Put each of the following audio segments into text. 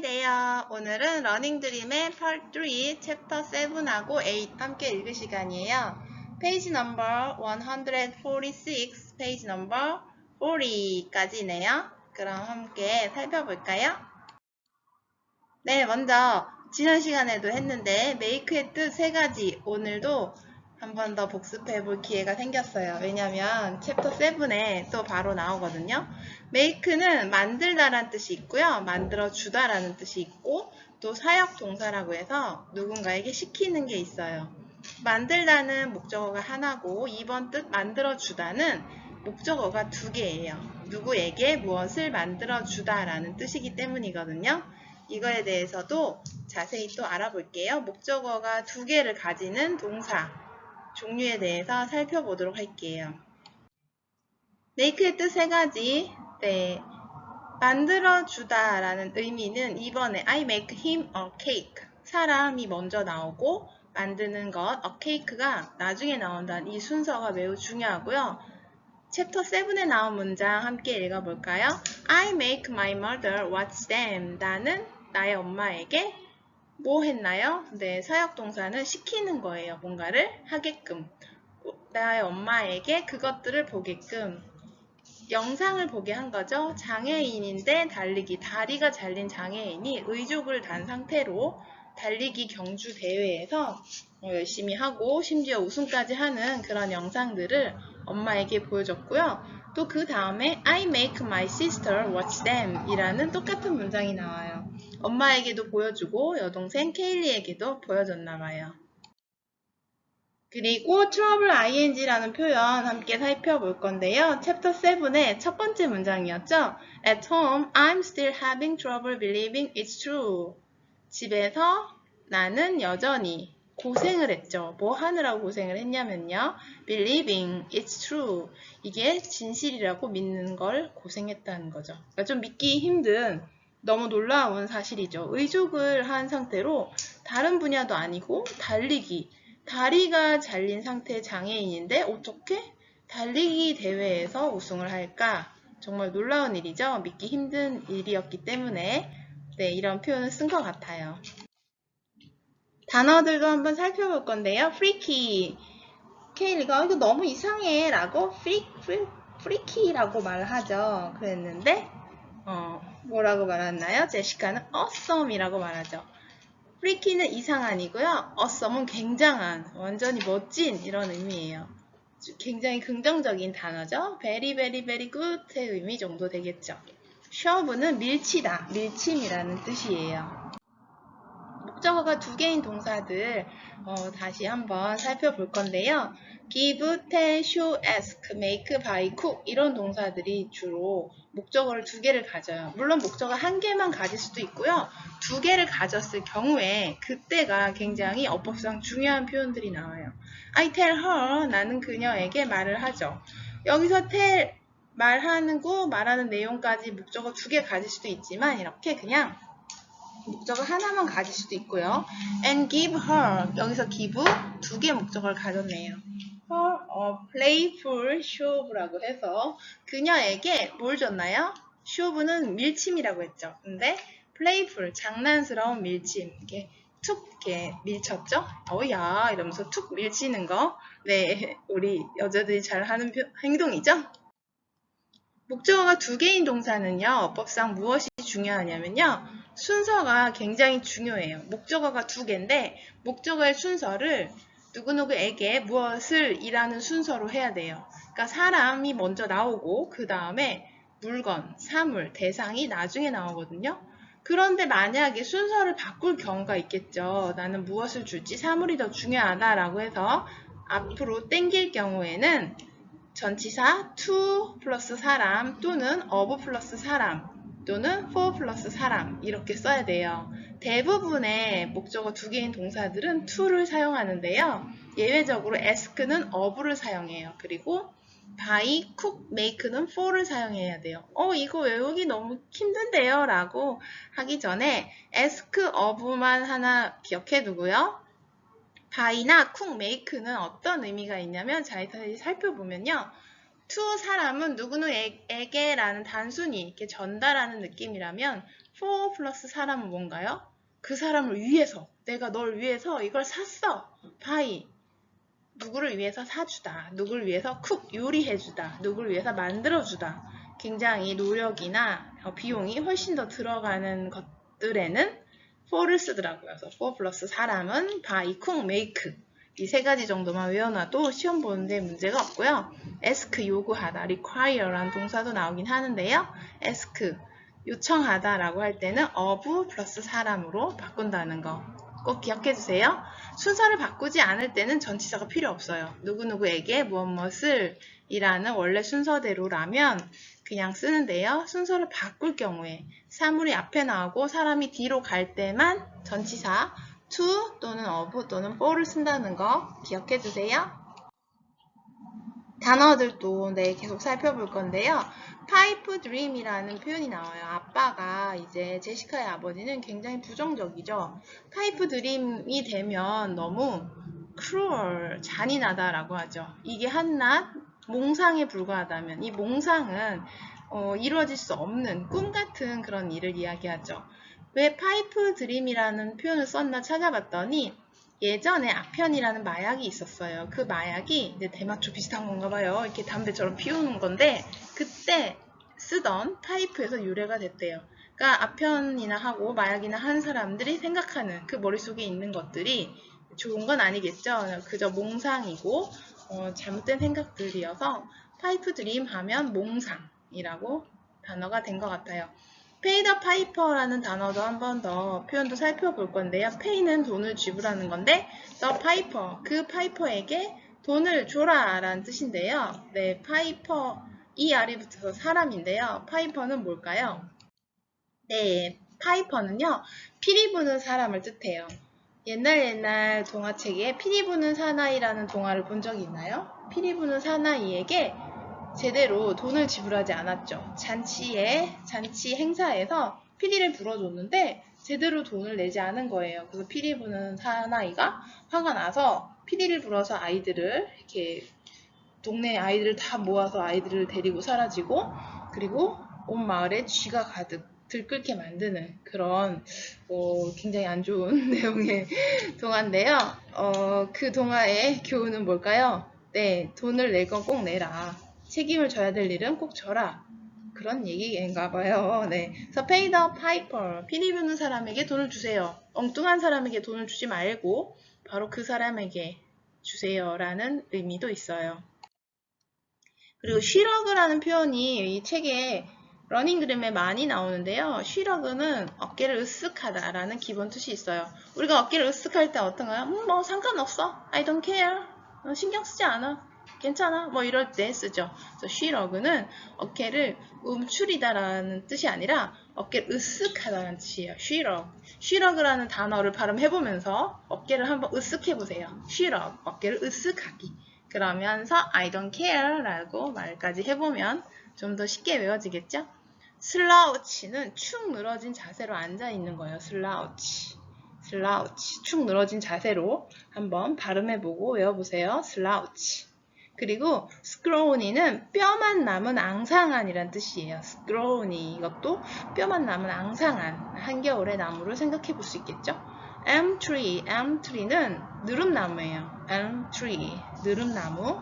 Hi there. 오늘은 러닝 드림의 Part 3, Chapter 7하고 8 함께 읽을 시간이에요. 페이지 넘버 146, 페이지 넘버 40까지네요. 그럼 함께 살펴볼까요? 네, 먼저 지난 시간에도 했는데 make의 뜻 3가지 오늘도 한 번 더 복습해 볼 기회가 생겼어요. 왜냐면 챕터 7에 또 바로 나오거든요. make는 만들다라는 뜻이 있고요. 만들어주다 라는 뜻이 있고 또 사역 동사라고 해서 누군가에게 시키는 게 있어요. 만들다는 목적어가 하나고 2번 뜻 만들어주다는 목적어가 2개예요. 누구에게 무엇을 만들어주다 라는 뜻이기 때문이거든요. 이거에 대해서도 자세히 또 알아볼게요. 목적어가 2개를 가지는 동사 종류에 대해서 살펴보도록 할게요. make의 뜻 3가지. 네, 만들어주다 라는 의미는 이번에 I make him a cake. 사람이 먼저 나오고 만드는 것, a cake가 나중에 나온다는 이 순서가 매우 중요하고요. 챕터 7에 나온 문장 함께 읽어볼까요? I make my mother watch them. 나는 나의 엄마에게 뭐 했나요? 네, 사역동사는 시키는 거예요. 뭔가를 하게끔. 나의 엄마에게 그것들을 보게끔. 영상을 보게 한 거죠. 장애인인데 달리기, 다리가 잘린 장애인이 의족을 단 상태로 달리기 경주 대회에서 열심히 하고 심지어 우승까지 하는 그런 영상들을 엄마에게 보여줬고요. 또 그 다음에 I make my sister watch them 이라는 똑같은 문장이 나와요. 엄마에게도 보여주고 여동생 케일리에게도 보여줬나봐요. 그리고 trouble ing라는 표현 함께 살펴볼 건데요. 챕터 7의 첫 번째 문장이었죠. At home, I'm still having trouble believing it's true. 집에서 나는 여전히 고생을 했죠. 뭐 하느라고 고생을 했냐면요. Believing it's true. 이게 진실이라고 믿는 걸 고생했다는 거죠. 그러니까 좀 믿기 힘든 너무 놀라운 사실이죠. 의족을 한 상태로 다른 분야도 아니고 달리기. 다리가 잘린 상태의 장애인인데 어떻게 달리기 대회에서 우승을 할까? 정말 놀라운 일이죠. 믿기 힘든 일이었기 때문에 네, 이런 표현을 쓴 것 같아요. 단어들도 한번 살펴볼 건데요. freaky. 케일리가 이거 너무 이상해 라고 freaky라고 말을 하죠. 그랬는데 뭐라고 말했나요? 제시카는 awesome이라고 말하죠. freaky는 이상한이고요. awesome은 굉장한, 완전히 멋진 이런 의미예요. 굉장히 긍정적인 단어죠. very, very, very good의 의미 정도 되겠죠. shove는 밀치다, 밀침이라는 뜻이에요. 목적어가 2개인 동사들 다시 한번 살펴볼 건데요. give, tell, show, ask, make, buy, cook 이런 동사들이 주로 목적어를 2개를 가져요. 물론 목적어 1개만 가질 수도 있고요. 2개를 가졌을 경우에 그때가 굉장히 어법상 중요한 표현들이 나와요. I tell her, 나는 그녀에게 말을 하죠. 여기서 tell, 말하는 내용까지 목적어 2개 가질 수도 있지만 이렇게 그냥 목적어 하나만 가질 수도 있고요. And give her, 여기서 give 2개 목적어를 가졌네요. her a playful shove라고 해서 그녀에게 뭘 줬나요? shove는 밀침이라고 했죠. 근데 playful, 장난스러운 밀침. 이렇게 툭 이렇게 밀쳤죠? 어야 이러면서 툭 밀치는 거. 네, 우리 여자들이 잘 하는 행동이죠? 목적어가 2개인 동사는요. 어법상 무엇이 중요하냐면요. 순서가 굉장히 중요해요. 목적어가 2개인데 목적어의 순서를 누구누구에게 무엇을 이라는 순서로 해야 돼요. 그러니까 사람이 먼저 나오고 그 다음에 물건, 사물, 대상이 나중에 나오거든요. 그런데 만약에 순서를 바꿀 경우가 있겠죠. 나는 무엇을 줄지 사물이 더 중요하다라고 해서 앞으로 땡길 경우에는 전치사 to 플러스 사람 또는 of 플러스 사람 또는 for 플러스 사람 이렇게 써야 돼요. 대부분의 목적어 2개인 동사들은 to를 사용하는데요. 예외적으로 ask는 of를 사용해요. 그리고 buy, cook, make는 for를 사용해야 돼요. 이거 외우기 너무 힘든데요 라고 하기 전에 ask, of만 하나 기억해 두고요. buy나 cook, make는 어떤 의미가 있냐면 자세히 살펴보면요. to 사람은 누구누구에게라는 단순히 이렇게 전달하는 느낌이라면 for 플러스 사람은 뭔가요? 그 사람을 위해서, 내가 널 위해서 이걸 샀어. buy. 누구를 위해서 사주다. 누구를 위해서 쿡 요리해주다. 누구를 위해서 만들어주다. 굉장히 노력이나 비용이 훨씬 더 들어가는 것들에는 for를 쓰더라고요. 그래서 for 플러스 사람은 buy, cook, make. 이 세 가지 정도만 외워놔도 시험 보는데 문제가 없고요. ask, 요구하다, require라는 동사도 나오긴 하는데요. ask, 요청하다 라고 할 때는 of 플러스 사람으로 바꾼다는 거 꼭 기억해 주세요. 순서를 바꾸지 않을 때는 전치사가 필요 없어요. 누구누구에게 무엇무엇을 이라는 원래 순서대로라면 그냥 쓰는데요. 순서를 바꿀 경우에 사물이 앞에 나오고 사람이 뒤로 갈 때만 전치사 to 또는 of 또는 for를 쓴다는 거 기억해 주세요. 단어들도 계속 살펴볼 건데요. 파이프 드림이라는 표현이 나와요. 아빠가 이제 제시카의 아버지는 굉장히 부정적이죠. 파이프 드림이 되면 너무 cruel, 잔인하다라고 하죠. 이게 한낱 몽상에 불과하다면 이 몽상은 이루어질 수 없는 꿈 같은 그런 일을 이야기하죠. 왜 파이프 드림이라는 표현을 썼나 찾아봤더니 예전에 아편이라는 마약이 있었어요. 그 마약이 이제 대마초 비슷한 건가 봐요. 이렇게 담배처럼 피우는 건데 그때 쓰던 파이프에서 유래가 됐대요. 그러니까 아편이나 하고 마약이나 한 사람들이 생각하는 그 머릿속에 있는 것들이 좋은 건 아니겠죠. 그저 몽상이고 잘못된 생각들이어서 파이프 드림 하면 몽상이라고 단어가 된 것 같아요. pay the piper라는 단어도 한 번 더 표현도 살펴볼 건데요. pay는 돈을 지불하는 건데 the piper, 그 파이퍼에게 돈을 줘라 라는 뜻인데요. 네, piper, 이 알이 붙어서 사람인데요. 파이퍼는 뭘까요? 네, 파이퍼는요. 피리 부는 사람을 뜻해요. 옛날 동화책에 피리 부는 사나이라는 동화를 본 적이 있나요? 피리 부는 사나이에게 제대로 돈을 지불하지 않았죠. 잔치 행사에서 피리를 불어줬는데 제대로 돈을 내지 않은 거예요. 그래서 피리 부는 사나이가 화가 나서 피리를 불어서 아이들을 이렇게 동네 아이들을 다 모아서 아이들을 데리고 사라지고 그리고 온 마을에 쥐가 가득 들끓게 만드는 그런 굉장히 안 좋은 내용의 동화인데요. 그 동화의 교훈은 뭘까요? 네, 돈을 낼 건 꼭 내라. 책임을 져야 될 일은 꼭 져라. 그런 얘기인가 봐요. 네. 그래서 pay the piper. 피리 부는 사람에게 돈을 주세요. 엉뚱한 사람에게 돈을 주지 말고 바로 그 사람에게 주세요. 라는 의미도 있어요. 그리고 쉬러그라는 표현이 이 책에 러닝그램에 많이 나오는데요. 쉬러그는 어깨를 으쓱하다 라는 기본 뜻이 있어요. 우리가 어깨를 으쓱할 때 어떤가요? 뭐 상관없어. I don't care. 신경 쓰지 않아. 괜찮아. 뭐 이럴 때 쓰죠. 그래서 쉬러그는 어깨를 움츠리다라는 뜻이 아니라 어깨를 으쓱하다는 뜻이에요. 쉬러그. 쉬러그라는 단어를 발음해보면서 어깨를 한번 으쓱해보세요. 쉬러그. 어깨를 으쓱하기. 그러면서 I don't care 라고 말까지 해보면 좀 더 쉽게 외워지겠죠? 슬라우치는 축 늘어진 자세로 앉아 있는 거예요. 슬라우치. 축 늘어진 자세로 한번 발음해보고 외워보세요. 슬라우치. 그리고 스크로우니는 뼈만 남은 앙상한이란 뜻이에요. 스크로우니 이것도 뼈만 남은 앙상한 한겨울의 나무를 생각해 볼 수 있겠죠? elm tree는 느릅나무예요. elm tree, 느릅나무.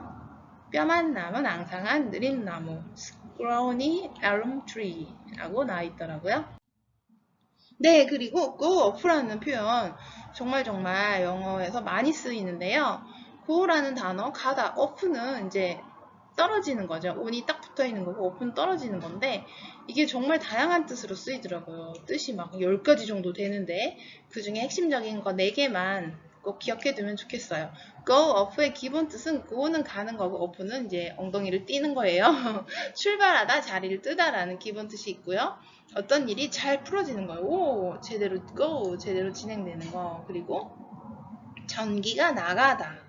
뼈만 남은 앙상한 느릿나무. scrawny elm tree 라고 나와 있더라고요. 네, 그리고 go off라는 표현 정말 영어에서 많이 쓰이는데요. go라는 단어, 가다, off는 이제 떨어지는 거죠. on이 딱 붙어 있는 거고 off는 떨어지는 건데 이게 정말 다양한 뜻으로 쓰이더라고요. 뜻이 막 10가지 정도 되는데 그 중에 핵심적인 거 4개만 꼭 기억해 두면 좋겠어요. go off의 기본 뜻은 go는 가는 거고 off는 이제 엉덩이를 띄는 거예요. 출발하다, 자리를 뜨다라는 기본 뜻이 있고요. 어떤 일이 잘 풀어지는 거예요. 오, 제대로 진행되는 거. 그리고 전기가 나가다.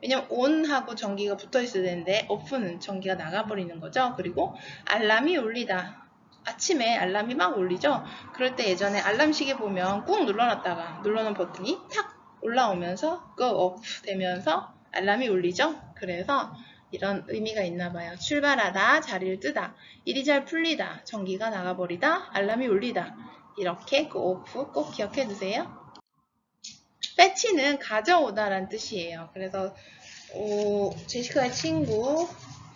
왜냐면 on하고 전기가 붙어 있어야 되는데 off는 전기가 나가버리는 거죠. 그리고 알람이 울리다. 아침에 알람이 막 울리죠. 그럴 때 예전에 알람 시계 보면 꾹 눌러놨다가 눌러놓은 버튼이 탁 올라오면서 go off 되면서 알람이 울리죠. 그래서 이런 의미가 있나 봐요. 출발하다, 자리를 뜨다, 일이 잘 풀리다, 전기가 나가버리다, 알람이 울리다. 이렇게 그 오프 꼭 기억해 두세요. fetch는 가져오다란 뜻이에요. 그래서 제시카의 친구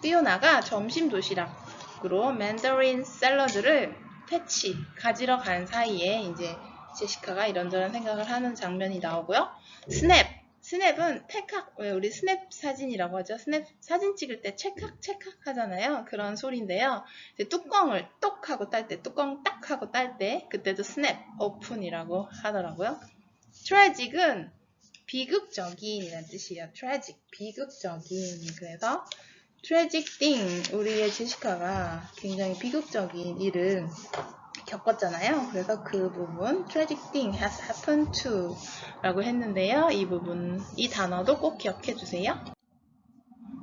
피오나가 점심 도시락으로 맨더린 샐러드를 패치 가지러 간 사이에 이제 제시카가 이런저런 생각을 하는 장면이 나오고요. 스냅은 찰칵, 왜 우리 스냅 사진이라고 하죠. 스냅 사진 찍을 때 찰칵 하잖아요. 그런 소리인데요. 이제 뚜껑을 똑 하고 딸 때, 뚜껑 딱 하고 딸 때 그때도 스냅 오픈이라고 하더라고요. 트래직은 비극적인이라는 뜻이에요. tragic, 비극적인. 그래서 tragic thing, 우리의 제시카가 굉장히 비극적인 일을 겪었잖아요. 그래서 그 부분 tragic thing has happened to 라고 했는데요. 이 부분, 이 단어도 꼭 기억해 주세요.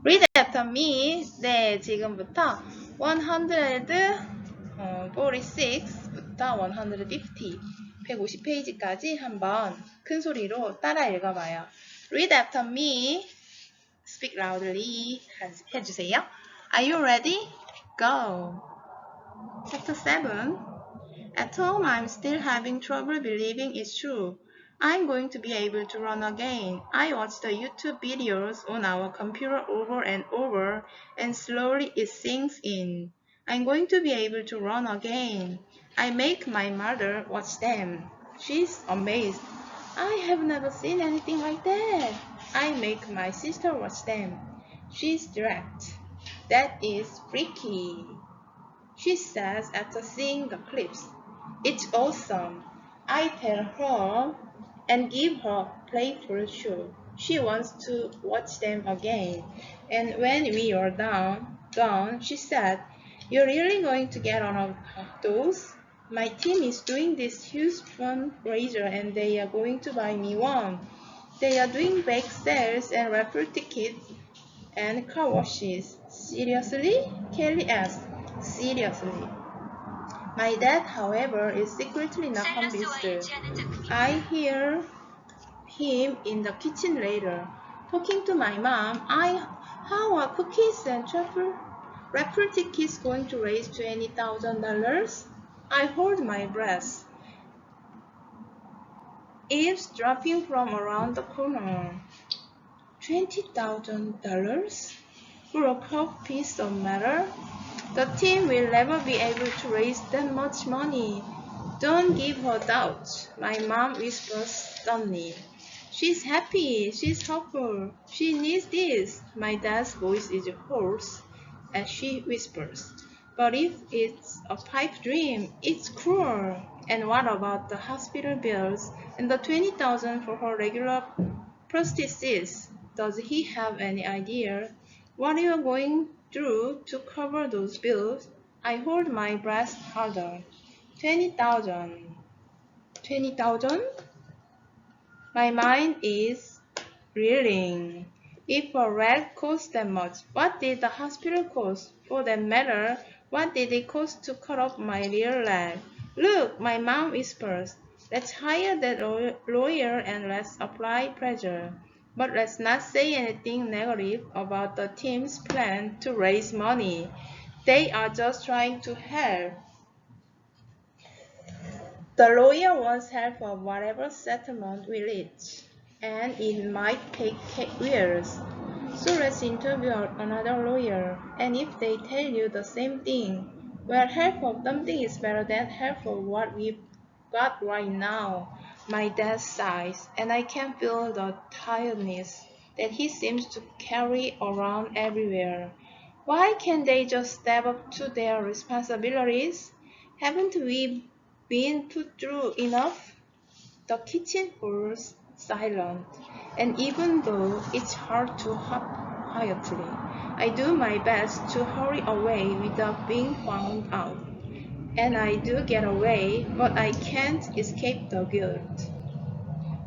read after me. 네, 지금부터 146부터 150 150페이지까지 한번 큰 소리로 따라 읽어봐요. Read after me. Speak loudly. 해주세요. Are you ready? Go. Chapter 7. At home, I'm still having trouble believing it's true. I'm going to be able to run again. I watch the YouTube videos on our computer over and over, and slowly it sinks in. I'm going to be able to run again. I make my mother watch them. She's amazed. I have never seen anything like that. I make my sister watch them. She's direct. That is freaky. She says after seeing the clips. It's awesome. I tell her and give her playful show. She wants to watch them again. And when we are done, she said, "You're really going to get one of those? My team is doing this huge fundraiser and they are going to buy me one. They are doing bake sales and raffle tickets and car washes." Seriously? Kelly asked. Seriously. My dad, however, is secretly not convinced. I hear him in the kitchen later, talking to my mom. How are cookies and raffle tickets going to raise $20,000? I hold my breath, eavesdropping from around the corner. $20,000 for a cup piece of metal? The team will never be able to raise that much money. Don't give her doubts, my mom whispers sternly. She's happy, she's hopeful, she needs this. My dad's voice is hoarse as she whispers. But if it's a pipe dream, it's cruel. And what about the hospital bills and the $20,000 for her regular prosthesis? Does he have any idea what you are going through to cover those bills? I hold my breath harder. 20,000. 20,000? My mind is reeling. If a rat costs that much, what did the hospital cost? For that matter, what did it cost to cut off my rear leg? Look, my mom whispers. Let's hire that lawyer and let's apply pressure. But let's not say anything negative about the team's plan to raise money. They are just trying to help. The lawyer wants help for whatever settlement we reach, and it might take years. So let's interview another lawyer, and if they tell you the same thing, well, help for something is better than help for what we've got right now. My dad sighs, and I can feel the tiredness that he seems to carry around everywhere. Why can't they just step up to their responsibilities? Haven't we been put through enough? The kitchen falls silent, and even though it's hard to hop quietly, I do my best to hurry away without being found out. And I do get away, but I can't escape the guilt.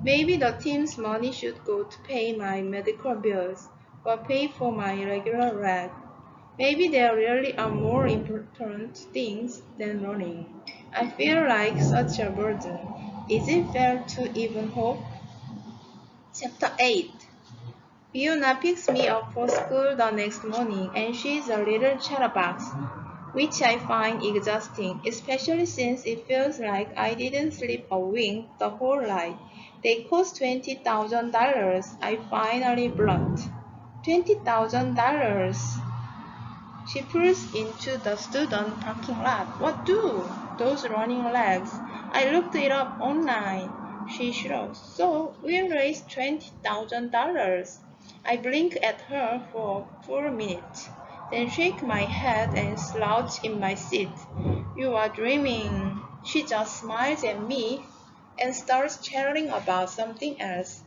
Maybe the team's money should go to pay my medical bills or pay for my regular rent. Maybe there really are more important things than running. I feel like such a burden. Is it fair to even hope? Chapter 8. Fiona picks me up for school the next morning, and she's a little chatterbox, which I find exhausting, especially since it feels like I didn't sleep a wink the whole night. They cost $20,000. I finally blunt. $20,000. She pulls into the student parking lot. What do? Those running legs. I looked it up online. She shrugs. So we'll raise $20,000. I blink at her for 4 minutes, then shake my head and slouch in my seat. You are dreaming. She just smiles at me and starts chattering about something else.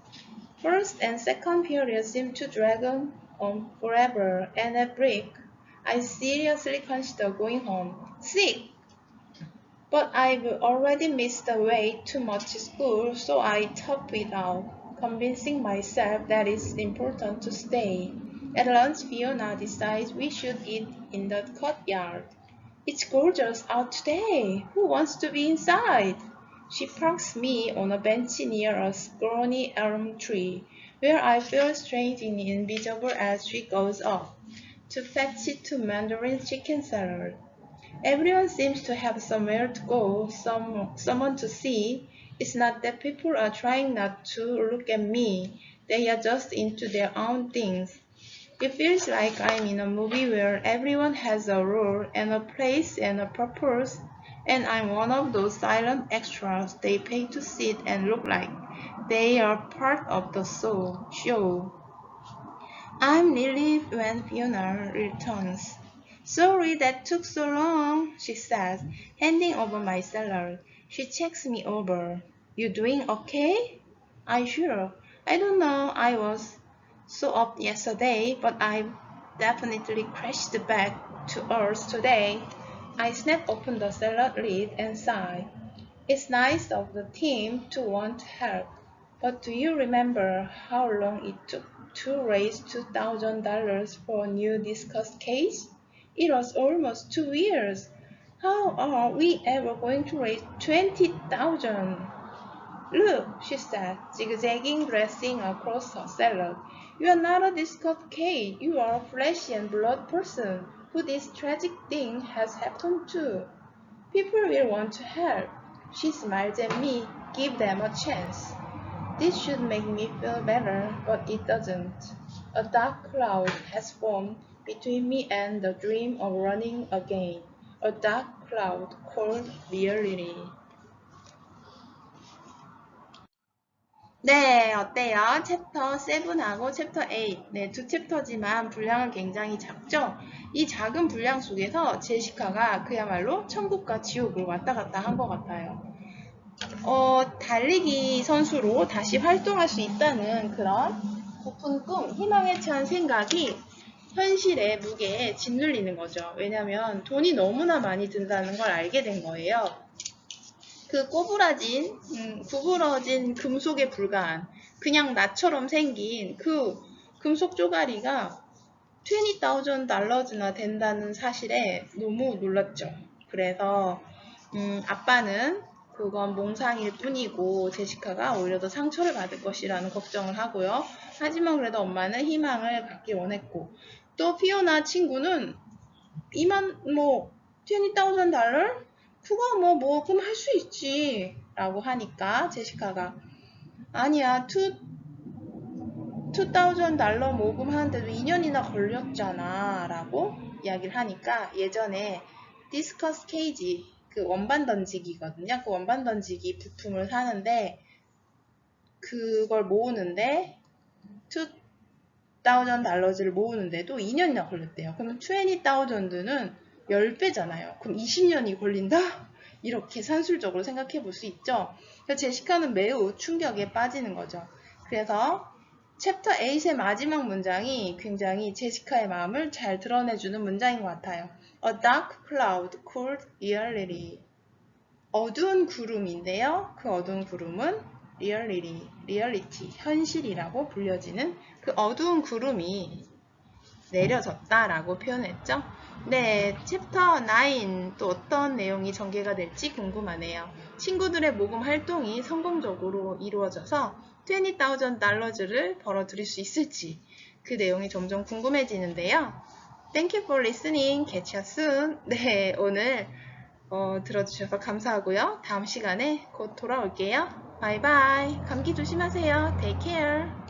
First and second period seem to drag on forever, and at break, I seriously consider going home. Sick! But I've already missed the way too much to school, so I tough it out, convincing myself that it's important to stay. At lunch, Fiona decides we should eat in the courtyard. It's gorgeous out today. Who wants to be inside? She parks me on a bench near a scrawny elm tree, where I feel strangely invisible as she goes off to fetch it to Mandarin chicken salad. Everyone seems to have somewhere to go, someone to see. It's not that people are trying not to look at me. They are just into their own things. It feels like I'm in a movie where everyone has a role and a place and a purpose, and I'm one of those silent extras they pay to sit and look like they are part of the show. I'm relieved when Fiona returns. Sorry that took so long, she says, handing over my salad. She checks me over. You doing okay? I sure. I don't know. I was so up yesterday, but I definitely crashed back to earth today. I snap open the salad lid and sigh. It's nice of the team to want help, but do you remember how long it took to raise $2,000 for a new discuss case? It was almost 2 years. How are we ever going to raise 20,000? Look, she said, zigzagging, dressing across her salad. You are not a discuss case. You are a flesh and blood person who this tragic thing has happened to. People will want to help. She smiles at me. Give them a chance. This should make me feel better, but it doesn't. A dark cloud has formed between me and the dream of running again. A dark cloud called reality. 네, 어때요? 챕터 7하고 챕터 8. 네, 두 챕터지만 분량은 굉장히 작죠? 이 작은 분량 속에서 제시카가 그야말로 천국과 지옥을 왔다 갔다 한 것 같아요. 달리기 선수로 다시 활동할 수 있다는 그런 고픈 꿈, 희망에 찬 생각이 현실의 무게에 짓눌리는 거죠. 왜냐면 돈이 너무나 많이 든다는 걸 알게 된 거예요. 그 구부러진 금속에 불과한 그냥 나처럼 생긴 그 금속 쪼가리가 $20,000나 된다는 사실에 너무 놀랐죠. 그래서 아빠는 그건 몽상일 뿐이고 제시카가 오히려 더 상처를 받을 것이라는 걱정을 하고요. 하지만 그래도 엄마는 희망을 갖기 원했고, 또 피오나 친구는 $20,000? 그거 그럼 할 수 있지 라고 하니까 제시카가 아니야, $2,000 모금하는데도 2년이나 걸렸잖아 라고 이야기를 하니까 예전에 디스커스 케이지, 그 원반 던지기거든요. 그 원반 던지기 부품을 사는데 그걸 모으는데 $2,000를 모으는데도 2년이나 걸렸대요. 그러면 20,000는 10배잖아요. 그럼 20년이 걸린다? 이렇게 산술적으로 생각해 볼 수 있죠. 그래서 제시카는 매우 충격에 빠지는 거죠. 그래서 챕터 8의 마지막 문장이 굉장히 제시카의 마음을 잘 드러내주는 문장인 것 같아요. A dark cloud called reality. 어두운 구름인데요. 그 어두운 구름은 reality, 현실이라고 불려지는 그 어두운 구름이 내려졌다라고 표현했죠. 네, 챕터 9 또 어떤 내용이 전개가 될지 궁금하네요. 친구들의 모금 활동이 성공적으로 이루어져서 $20,000를 벌어들일 수 있을지, 그 내용이 점점 궁금해지는데요. Thank you for listening. Catch you soon. 네, 오늘 들어주셔서 감사하고요. 다음 시간에 곧 돌아올게요. 바이바이. 감기 조심하세요. Take care.